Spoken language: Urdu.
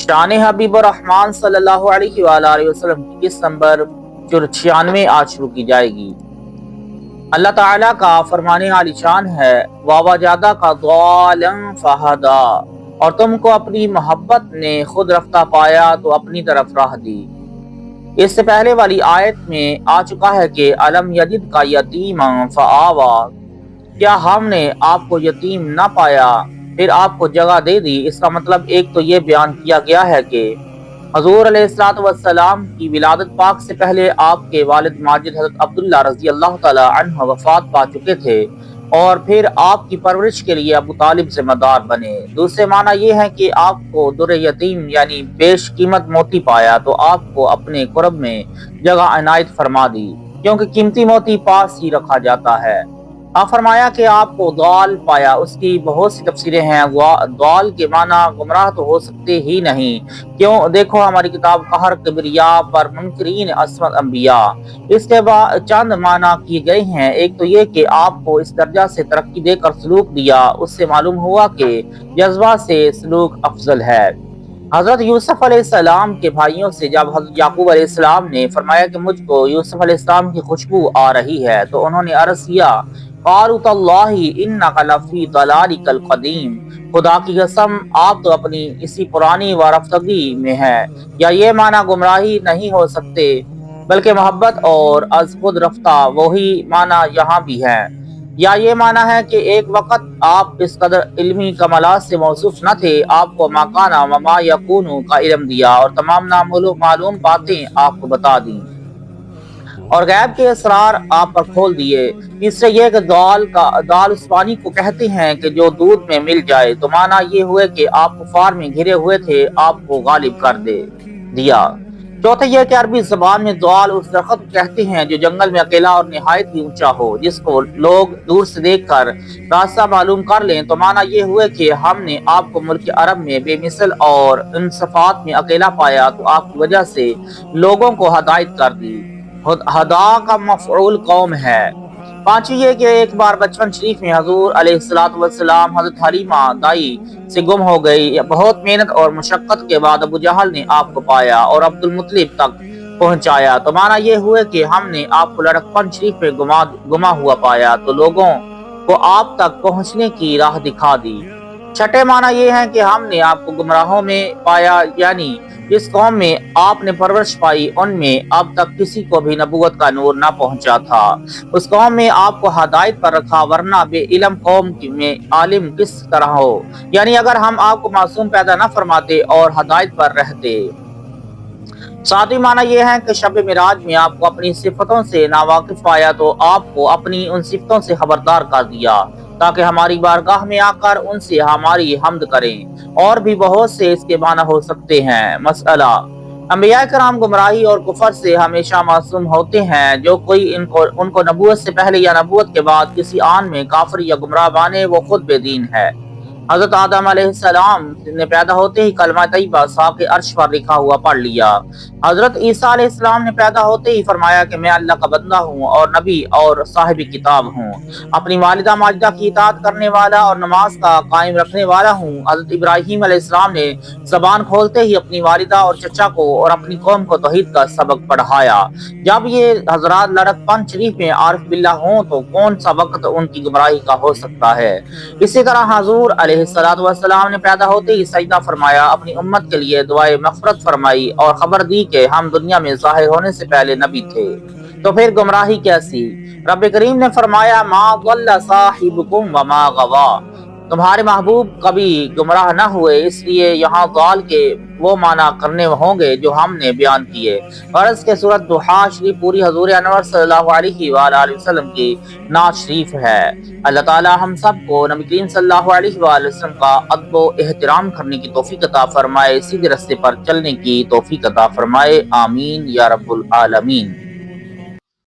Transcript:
شان حبیب الرحمن صلی اللہ علیہ وآلہ وسلم کی قسط نمبر 96 آج شروع کی جائے گی۔ اللہ تعالیٰ کا فرمان عالی شان ہے، وَوَجَدَكَ ضَالًّا فَهَدَىٰ، اور تم کو اپنی محبت نے خود رفتہ پایا تو اپنی طرف راہ دی۔ اس سے پہلے والی آیت میں آ چکا ہے کہ أَلَمْ يَجِدْكَ يَتِيمًا فَآوَىٰ، کیا ہم نے آپ کو یتیم نہ پایا پھر آپ کو جگہ دے دی۔ اس کا مطلب ایک تو یہ بیان کیا گیا ہے کہ حضور علیہ السلام کی ولادت پاک سے پہلے آپ کے والد ماجد حضرت عبداللہ رضی اللہ تعالی عنہ وفات پا چکے تھے اور پھر آپ کی پرورش کے لیے ابو طالب ذمہ دار بنے۔ دوسرے معنی یہ ہے کہ آپ کو در یتیم یعنی بیش قیمت موتی پایا تو آپ کو اپنے قرب میں جگہ عنایت فرما دی، کیونکہ قیمتی موتی پاس ہی رکھا جاتا ہے۔ آپ فرمایا کہ آپ کو ضال پایا، اس کی بہت سی تفسیریں ہیں۔ ضال کے معنی گمراہ تو ہو سکتے ہی نہیں، کیوں دیکھو ہماری کتاب قہر کبریاء پر منکرین عصمت انبیاء، اس کے بعد چند معنی کیے گئے ہیں۔ ایک تو یہ کہ آپ کو اس درجہ سے ترقی دے کر سلوک دیا، اس سے معلوم ہوا کہ جذبہ سے سلوک افضل ہے۔ حضرت یوسف علیہ السلام کے بھائیوں سے جب حضرت یعقوب علیہ السلام نے فرمایا کہ مجھ کو یوسف علیہ السلام کی خوشبو آ رہی ہے تو انہوں نے عرض کیا، قالوا تاللہ انک لفی ضلالک القدیم، خدا کی قسم آپ تو اپنی اسی پرانی وارفتگی میں ہیں۔ یا یہ معنی گمراہی نہیں ہو سکتے بلکہ محبت اور از خود رفتہ وہی معنی یہاں بھی ہے۔ یا یہ معنی ہے کہ ایک وقت آپ اس قدر علمی کمالات سے موصوف نہ تھے، آپ کو ما کان و ما یکون کا علم دیا اور تمام نامعلوم باتیں آپ کو بتا دیں اور غیب کے اسرار آپ پر کھول دیے۔ تیسرے یہ کہ دال اس پانی کو کہتے ہیں کہ جو دودھ میں مل جائے، تو معنی یہ ہوئے کہ آپ کفار میں گھرے ہوئے تھے، آپ کو غالب کر دیا۔ چوتھے یہ کہ عربی زبان میں ضال اس درخت کو کہتے ہیں جو جنگل میں اکیلا اور نہایت ہی اونچا ہو، جس کو لوگ دور سے دیکھ کر راستہ معلوم کر لیں، تو معنی یہ ہوئے کہ ہم نے آپ کو ملک عرب میں بے مثل اور ان صفات میں اکیلا پایا تو آپ کی وجہ سے لوگوں کو ہدایت کر دی۔ ہدا کا مفعول قوم ہے۔ پانچویں یہ کہ ایک بار بچپن شریف میں حضور علیہ السلام حضرت حلیمہ دائی سے گم ہو گئی۔ بہت محنت اور مشقت کے بعد ابو جہل نے آپ کو پایا اور عبد المطلب تک پہنچایا، تو معنی یہ ہوئے کہ ہم نے آپ کو لڑکپن شریف میں گما ہوا پایا تو لوگوں کو آپ تک پہنچنے کی راہ دکھا دی۔ چھٹے معنی یہ ہے کہ ہم نے آپ کو گمراہوں میں پایا، یعنی جس قوم میں آپ نے پرورش پائی ان میں اب تک کسی کو بھی نبوت کا نور نہ پہنچا تھا، اس قوم میں آپ کو ہدایت پر رکھا، ورنہ بے علم قوم میں عالم کس طرح ہو، یعنی اگر ہم آپ کو معصوم پیدا نہ فرماتے اور ہدایت پر رہتے۔ ساتویں معنی یہ ہے کہ شب معراج میں آپ کو اپنی صفتوں سے ناواقف پایا تو آپ کو اپنی ان صفتوں سے خبردار کر دیا تاکہ ہماری بارگاہ میں آ کر ان سے ہماری حمد کریں۔ اور بھی بہت سے اس کے معنی ہو سکتے ہیں۔ مسئلہ: انبیاء کرام گمراہی اور کفر سے ہمیشہ معصوم ہوتے ہیں، جو کوئی ان کو نبوت سے پہلے یا نبوت کے بعد کسی آن میں کافر یا گمراہ بانے وہ خود بے دین ہے۔ حضرت آدم علیہ السلام نے پیدا ہوتے ہی کلمہ طیبہ ساق عرش پر لکھا ہوا پڑھ لیا۔ حضرت عیسیٰ علیہ السلام نے پیدا ہوتے ہی فرمایا کہ میں اللہ کا بندہ ہوں اور نبی اور صاحب کتاب ہوں، اپنی والدہ ماجدہ کی اطاعت کرنے والا اور نماز کا قائم رکھنے والا ہوں۔ حضرت ابراہیم علیہ السلام نے زبان کھولتے ہی اپنی والدہ اور چچا کو اور اپنی قوم کو توحید کا سبق پڑھایا۔ جب یہ حضرات لڑکپن شریف میں عارف باللہ ہوں تو کون سا وقت ان کی گمراہی کا ہو سکتا ہے؟ اسی طرح حضور علیہ السلام نے پیدا ہوتے ہی سجدہ فرمایا، اپنی امت کے لیے دعائے مغفرت فرمائی اور خبر دی کہ ہم دنیا میں ظاہر ہونے سے پہلے نبی تھے، تو پھر گمراہی کیسی؟ رب کریم نے فرمایا، ما ضل صاحبکم وما غوا، تمہارے محبوب کبھی گمراہ نہ ہوئے، اس لیے یہاں ضال کے وہ معنی کرنے ہوں گے جو ہم نے بیان کیے۔ غرض کے سورۃ ضحیٰ شریف پوری حضور انور صلی اللہ علیہ وآلہ وسلم کی نعت شریف ہے۔ اللہ تعالی ہم سب کو نبی کریم صلی اللہ علیہ وآلہ وسلم کا ادب و احترام کرنے کی توفیق عطا فرمائے، سیدھے راستے پر چلنے کی توفیق عطا فرمائے، آمین یا رب العالمین۔